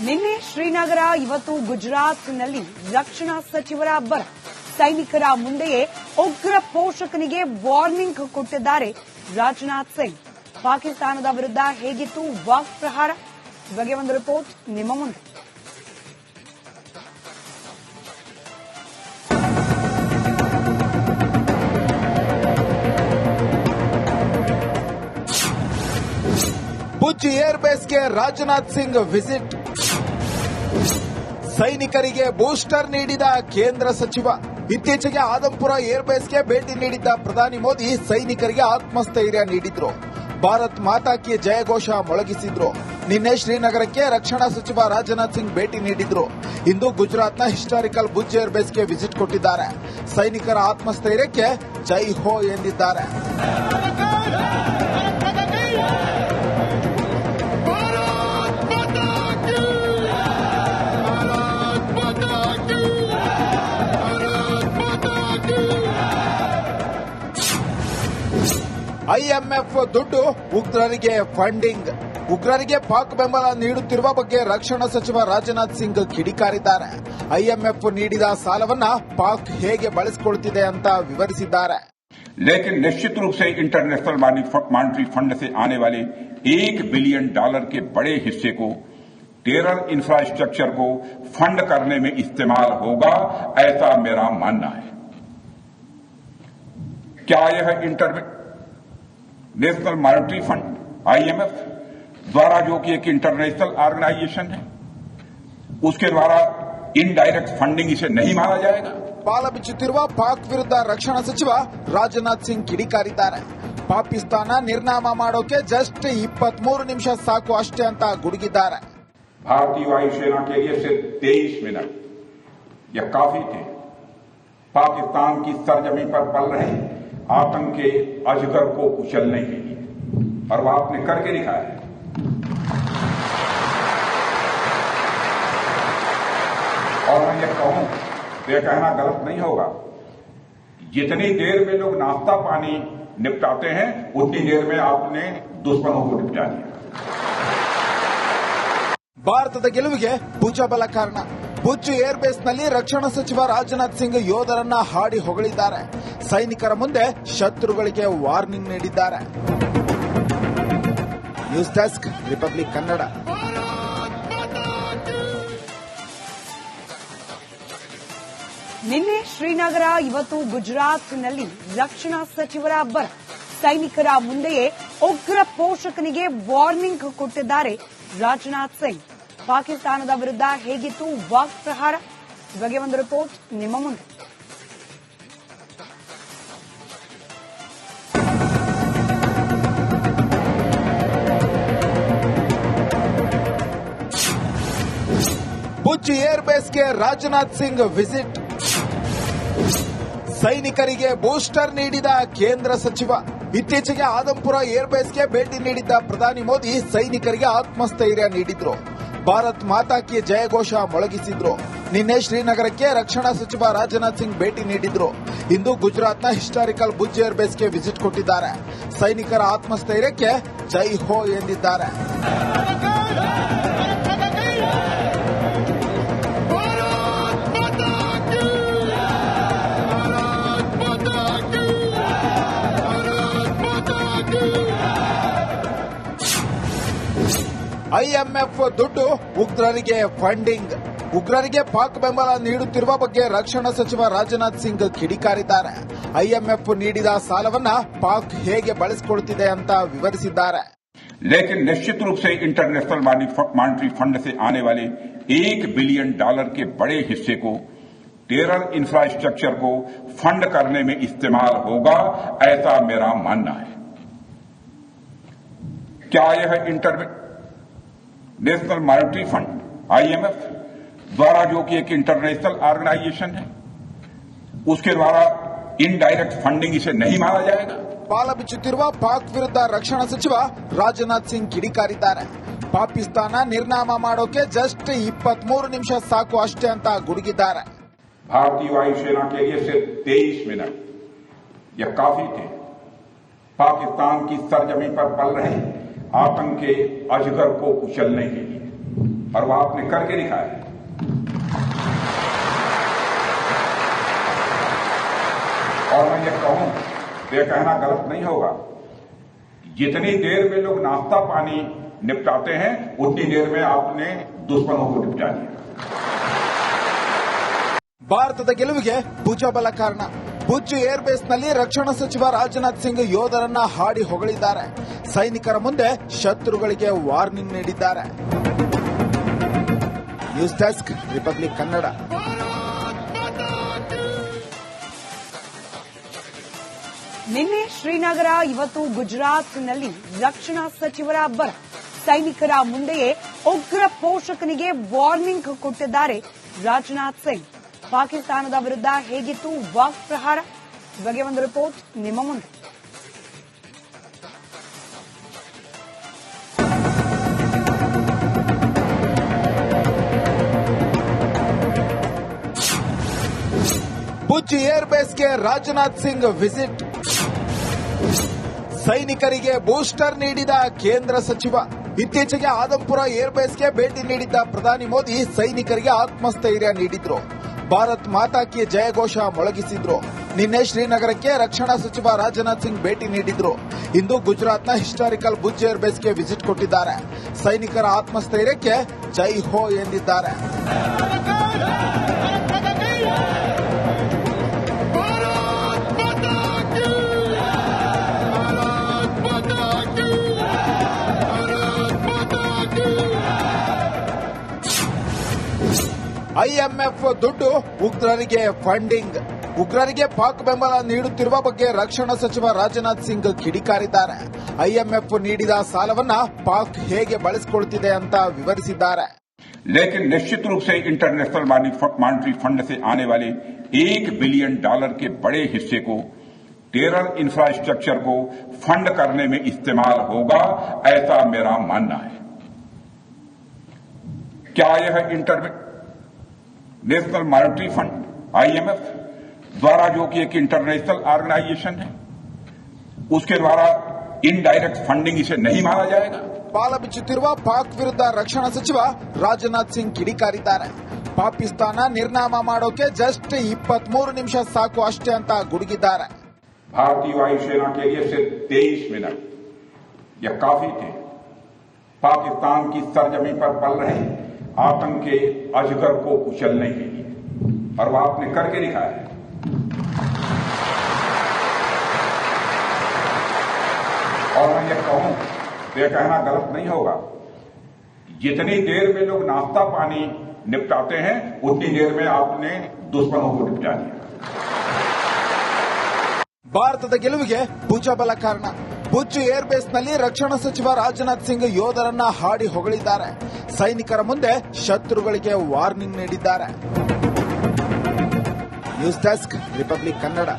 ನಿನ್ನೆ ಶ್ರೀನಗರ, ಇವತ್ತು ಗುಜರಾತ್ನಲ್ಲಿ ರಕ್ಷಣಾ ಸಚಿವರ ಅಬ್ಬರ. ಸೈನಿಕರ ಮುಂದೆಯೇ ಉಗ್ರ ಪೋಷಕನಿಗೆ ವಾರ್ನಿಂಗ್ ಕೊಟ್ಟಿದ್ದಾರೆ ರಾಜನಾಥ್ ಸಿಂಗ್. ಪಾಕಿಸ್ತಾನದ ವಿರುದ್ಧ ಹೇಗಿತ್ತು ವಾಕ್ ಪ್ರಹಾರ? ಈ ಬಗ್ಗೆ ಒಂದು ರಿಪೋರ್ಟ್ ನಿಮ್ಮ ಮುಂದೆ. ಭುಜ್ ಏರ್ಬೇಸ್ಗೆ ರಾಜನಾಥ್ ಸಿಂಗ್ ವಿಸಿಟ್. ಸೈನಿಕರಿಗೆ ಬೂಸ್ಟರ್ ನೀಡಿದ ಕೇಂದ್ರ ಸಚಿವ. ಇತ್ತೀಚೆಗೆ ಆದಂಪುರ ಏರ್ಬೇಸ್ಗೆ ಭೇಟಿ ನೀಡಿದ್ದ ಪ್ರಧಾನಿ ಮೋದಿ ಸೈನಿಕರಿಗೆ ಆತ್ಮಸ್ಥೈರ್ಯ ನೀಡಿದ್ರು. ಭಾರತ್ ಮಾತಾ ಕಿ ಜಯಘೋಷ ಮೊಳಗಿಸಿದ್ರು. ನಿನ್ನೆ ಶ್ರೀನಗರಕ್ಕೆ ರಕ್ಷಣಾ ಸಚಿವ ರಾಜನಾಥ್ ಸಿಂಗ್ ಭೇಟಿ ನೀಡಿದ್ರು. ಇಂದು ಗುಜರಾತ್ನ ಹಿಸ್ಟಾರಿಕಲ್ ಭುಜ್ ಏರ್ಬೇಸ್ಗೆ ವಿಸಿಟ್ ಕೊಟ್ಟಿದ್ದಾರೆ. ಸೈನಿಕರ ಆತ್ಮಸ್ಥೈರ್ಯಕ್ಕೆ ಜೈ ಹೋ ಎಂದಿದ್ದಾರೆ. ಐಎಂಎಫ್ ದುಡ್ಡು ಉಗ್ರರಿಗೆ ಫಂಡಿಂಗ್. ಉಗ್ರರಿಗೆ ಪಾಕ್ ಬೆಂಬಲ ನೀಡುತ್ತಿರುವ ಬಗ್ಗೆ ರಕ್ಷಣಾ ಸಚಿವ ರಾಜನಾಥ್ ಸಿಂಗ್ ಕಿಡಿಕಾರಿದ್ದಾರೆ. ಐಎಂಎಫ್ ನೀಡಿದ ಸಾಲವನ್ನ ಪಾಕ್ ಹೇಗೆ ಬಳಸಿಕೊಳ್ಳುತ್ತಿದೆ ಅಂತ ವಿವರಿಸಿದ್ದಾರೆ. लेकिन निश्चित रूप से इंटरनेशनल मॉनिटरी फंड से आने वाले $1 बिलियन के बड़े हिस्से को टेरर इंफ्रास्ट्रक्चर को फंड करने में इस्तेमाल होगा, ऐसा मेरा मानना है. क्या यह नेशनल मॉनिटरी फंड आईएमएफ द्वारा, जो कि एक इंटरनेशनल ऑर्गेनाइजेशन है, उसके द्वारा इनडायरेक्ट फंडिंग इसे नहीं माना जाएगा? ಬಾಲ ಬಿಚ್ಚುತ್ತಿರುವ ಪಾಕ್ ವಿರುದ್ಧ ರಕ್ಷಣಾ ಸಚಿವ ರಾಜನಾಥ್ ಸಿಂಗ್ ಕಿಡಿಕಾರಿದ್ದಾರೆ. ಪಾಕಿಸ್ತಾನ ನಿರ್ನಾಮ ಮಾಡೋಕೆ ಜಸ್ಟ್ 23 ನಿಮಿಷ ಸಾಕು ಅಷ್ಟೇ ಅಂತ ಗುಡುಗಿದ್ದಾರೆ. भारतीय वायुसेना के लिए सिर्फ 23 मिनट यह काफी थे पाकिस्तान की सरजमीन पर पल रहे आतंक के अजगर को कुचलने के लिए, और वह आपने करके दिखाया है. और मैं ये कहूं, यह कहना गलत नहीं होगा, जितनी देर में लोग नाश्ता पानी निपटाते हैं उतनी देर में आपने दुश्मनों को निपटा दिया. ಭಾರತದ ಗೆಲುವಿಗೆ ಭುಜಬಲ ಕಾರಣ. ಭುಜ್ ಏರ್ಬೇಸ್ನಲ್ಲಿ ರಕ್ಷಣಾ ಸಚಿವ ರಾಜನಾಥ್ ಸಿಂಗ್ ಯೋಧರನ್ನ ಹಾಡಿ ಹೊಗಳಿದ್ದಾರೆ. ಸೈನಿಕರ ಮುಂದೆ ಶತ್ರುಗಳಿಗೆ ವಾರ್ನಿಂಗ್ ನೀಡಿದ್ದಾರೆ. News desk, republic Kannada. ನಿನ್ನೆ ಶ್ರೀನಗರ, ಇವತ್ತು ಗುಜರಾತ್ನಲ್ಲಿ ರಕ್ಷಣಾ ಸಚಿವರ ಅಬ್ಬರ. ಸೈನಿಕರ ಮುಂದೆಯೇ ಉಗ್ರ ಪೋಷಕನಿಗೆ ವಾರ್ನಿಂಗ್ ಕೊಟ್ಟಿದ್ದಾರೆ ರಾಜನಾಥ್ ಸಿಂಗ್. ಪಾಕಿಸ್ತಾನದ ವಿರುದ್ಧ ಹೇಗಿತ್ತು ವಾಕ್ ಪ್ರಹಾರ? ಈ ಬಗ್ಗೆ ಒಂದು ರಿಪೋರ್ಟ್ ನಿಮ್ಮ ಮುಂದೆ. ಭುಜ್ ಏರ್ಬೇಸ್ಗೆ ರಾಜನಾಥ್ ಸಿಂಗ್ ವಿಸಿಟ್. ಸೈನಿಕರಿಗೆ ಬೂಸ್ಟರ್ ನೀಡಿದ ಕೇಂದ್ರ ಸಚಿವ. ಇತ್ತೀಚೆಗೆ ಆದಂಪುರ ಏರ್ಬೇಸ್ಗೆ ಭೇಟಿ ನೀಡಿದ್ದ ಪ್ರಧಾನಿ ಮೋದಿ ಸೈನಿಕರಿಗೆ ಆತ್ಮಸ್ಥೈರ್ಯ ನೀಡಿದ್ರು. ಭಾರತ್ ಮಾತಾ ಕಿ ಜಯಘೋಷ ಮೊಳಗಿಸಿದ್ರು. ನಿನ್ನೆ ಶ್ರೀನಗರಕ್ಕೆ ರಕ್ಷಣಾ ಸಚಿವ ರಾಜನಾಥ್ ಸಿಂಗ್ ಭೇಟಿ ನೀಡಿದ್ರು. ಇಂದು ಗುಜರಾತ್ನ ಹಿಸ್ಟಾರಿಕಲ್ ಭುಜ್ ಏರ್ಬೇಸ್ಗೆ ವಿಸಿಟ್ ಕೊಟ್ಟಿದ್ದಾರೆ. ಸೈನಿಕರ ಆತ್ಮಸ್ಥೈರ್ಯಕ್ಕೆ ಜೈ ಹೋ ಎಂದಿದ್ದಾರೆ. ಐಎಂಎಫ್ ದುಡ್ಡು ಉಗ್ರರಿಗೆ ಫಂಡಿಂಗ್. ಉಗ್ರರಿಗೆ ಪಾಕ್ ಬೆಂಬಲ ನೀಡುತ್ತಿರುವ ಬಗ್ಗೆ ರಕ್ಷಣಾ ಸಚಿವ ರಾಜನಾಥ್ ಸಿಂಗ್ ಕಿಡಿಕಾರಿದ್ದಾರೆ. ಐಎಂಎಫ್ ನೀಡಿದ ಸಾಲವನ್ನ ಪಾಕ್ ಹೇಗೆ ಬಳಸಿಕೊಳ್ಳುತ್ತಿದೆ ಅಂತ ವಿವರಿಸಿದ್ದಾರೆ. लेकिन निश्चित रूप से इंटरनेशनल मॉनिटरी फंड से आने वाले $1 बिलियन के बड़े हिस्से को टेरर इंफ्रास्ट्रक्चर को फंड करने में इस्तेमाल होगा, ऐसा मेरा मानना है. क्या यह नेशनल मॉनिटरी फंड आईएमएफ द्वारा, जो कि एक इंटरनेशनल ऑर्गेनाइजेशन है, उसके द्वारा इनडायरेक्ट फंडिंग इसे नहीं माना जाएगा? ಬಾಲ ಬಿಚ್ಚುತ್ತಿರುವ ಪಾಕ್ ವಿರುದ್ಧ ರಕ್ಷಣಾ ಸಚಿವ ರಾಜನಾಥ್ ಸಿಂಗ್ ಕಿಡಿಕಾರಿದ್ದಾರೆ. ಪಾಕಿಸ್ತಾನ ನಿರ್ನಾಮ ಮಾಡೋಕೆ ಜಸ್ಟ್ 23 ನಿಮಿಷ ಸಾಕು ಅಷ್ಟೇ ಅಂತ ಗುಡುಗಿದ್ದಾರೆ. भारतीय वायुसेना के लिए सिर्फ 23 मिनट यह काफी थे पाकिस्तान की सरजमीन पर पल रहे आतंक के अजगर को कुचलने के लिए, और वह आपने करके दिखाया है। और मैं ये कहूं तो यह कहना गलत नहीं होगा, जितनी देर में लोग नाश्ता पानी निपटाते हैं उतनी देर में आपने दुश्मनों को निपटा दिया। ಭಾರತದ ಗೆಲುವಿಗೆ ಭುಜಬಲ ಕಾರಣ. ಭುಜ್ ಏರ್ಬೇಸ್ನಲ್ಲಿ ರಕ್ಷಣಾ ಸಚಿವ ರಾಜನಾಥ್ ಸಿಂಗ್ ಯೋಧರನ್ನ ಹಾಡಿ ಹೊಗಳಿದ್ದಾರೆ. ಸೈನಿಕರ ಮುಂದೆ ಶತ್ರುಗಳಿಗೆ ವಾರ್ನಿಂಗ್ ನೀಡಿದ್ದಾರೆ. News desk, republic Kannada. ನಿನ್ನೆ ಶ್ರೀನಗರ, ಇವತ್ತು ಗುಜರಾತ್ನಲ್ಲಿ ರಕ್ಷಣಾ ಸಚಿವರ ಅಬ್ಬರ. ಸೈನಿಕರ ಮುಂದೆಯೇ ಉಗ್ರ ಪೋಷಕನಿಗೆ ವಾರ್ನಿಂಗ್ ಕೊಟ್ಟಿದ್ದಾರೆ ರಾಜನಾಥ್ ಸಿಂಗ್. ಪಾಕಿಸ್ತಾನದ ವಿರುದ್ಧ ಹೇಗಿತ್ತು ವಾಕ್ ಪ್ರಹಾರ? ಬಗ್ಗೆ ಒಂದು ರಿಪೋರ್ಟ್ ನಿಮ್ಮ ಮುಂದೆ. ಭುಜ್ ಏರ್ಬೇಸ್ಗೆ ರಾಜನಾಥ್ ಸಿಂಗ್ ವಿಸಿಟ್. ಸೈನಿಕರಿಗೆ ಬೂಸ್ಟರ್ ನೀಡಿದ ಕೇಂದ್ರ ಸಚಿವ. ಇತ್ತೀಚೆಗೆ ಆದಂಪುರ ಏರ್ಬೇಸ್ಗೆ ಭೇಟಿ ನೀಡಿದ್ದ ಪ್ರಧಾನಿ ಮೋದಿ ಸೈನಿಕರಿಗೆ ಆತ್ಮಸ್ಥೈರ್ಯ ನೀಡಿದ್ರು. ಭಾರತ್ ಮಾತಾ ಕಿ ಜಯಘೋಷ ಮೊಳಗಿಸಿದ್ರು. ನಿನ್ನೆ ಶ್ರೀನಗರಕ್ಕೆ ರಕ್ಷಣಾ ಸಚಿವ ರಾಜನಾಥ್ ಸಿಂಗ್ ಭೇಟಿ ನೀಡಿದ್ರು. ಇಂದು ಗುಜರಾತ್ನ ಹಿಸ್ಟಾರಿಕಲ್ ಭುಜ್ ಏರ್ಬೇಸ್ಗೆ ವಿಸಿಟ್ ಕೊಟ್ಟಿದ್ದಾರೆ. ಸೈನಿಕರ ಆತ್ಮಸ್ಥೈರ್ಯಕ್ಕೆ ಜೈ ಹೋ ಎಂದಿದ್ದಾರೆ. ಐಎಂಎಫ್ ದುಡ್ಡು ಉಗ್ರರಿಗೆ ಫಂಡಿಂಗ್. ಉಗ್ರರಿಗೆ ಪಾಕ್ ಬೆಂಬಲ ನೀಡುತ್ತಿರುವ ಬಗ್ಗೆ ರಕ್ಷಣಾ ಸಚಿವ ರಾಜನಾಥ್ ಸಿಂಗ್ ಕಿಡಿಕಾರಿದ್ದಾರೆ. ಐಎಂಎಫ್ ನೀಡಿದ ಸಾಲವನ್ನ ಪಾಕ್ ಹೇಗೆ ಬಳಸಿಕೊಳ್ಳುತ್ತಿದೆ ಅಂತ ವಿವರಿಸಿದ್ದಾರೆ. लेकिन निश्चित रूप से इंटरनेशनल मॉनिटरी फंड से आने वाले $1 बिलियन के बड़े हिस्से को टेरर इंफ्रास्ट्रक्चर को फंड करने में इस्तेमाल होगा, ऐसा मेरा मानना है। क्या यह नेशनल मॉनिटरी फंड आईएमएफ द्वारा, जो कि एक इंटरनेशनल ऑर्गेनाइजेशन है, उसके द्वारा इनडायरेक्ट फंडिंग इसे नहीं माना जाएगा? ಬಾಲ ಬಿಚ್ಚುತ್ತಿರುವ ಪಾಕ್ ವಿರುದ್ಧ ರಕ್ಷಣಾ ಸಚಿವ ರಾಜನಾಥ್ ಸಿಂಗ್ ಕಿಡಿಕಾರಿದ್ದಾರೆ. ಪಾಕಿಸ್ತಾನ ನಿರ್ನಾಮ ಮಾಡೋಕೆ ಜಸ್ಟ್ 23 ನಿಮಿಷ ಸಾಕು ಅಷ್ಟೇ ಅಂತ ಗುಡುಗಿದ್ದಾರೆ. भारतीय वायुसेना के लिए सिर्फ 23 मिनट यह काफी थे पाकिस्तान की सरजमी पर पल रहे आतंक के अजगर को कुचलने के लिए, और वह आपने करके दिखाया है। और मैं ये कहूं तो यह कहना गलत नहीं होगा, जितनी देर में लोग नाश्ता पानी निपटाते हैं उतनी देर में आपने दुश्मनों को निपटा दिया। ಭಾರತದ ಗೆಲುವಿಗೆ ಭುಜಬಲ ಕಾರಣ. ಭುಜ್ ಏರ್ಬೇಸ್ನಲ್ಲಿ ರಕ್ಷಣಾ ಸಚಿವ ರಾಜನಾಥ್ ಸಿಂಗ್ ಯೋಧರನ್ನ ಹಾಡಿ ಹೊಗಳಿದ್ದಾರೆ. ಸೈನಿಕರ ಮುಂದೆ ಶತ್ರುಗಳಿಗೆ ವಾರ್ನಿಂಗ್ ನೀಡಿದ್ದಾರೆ. News desk, republic Kannada.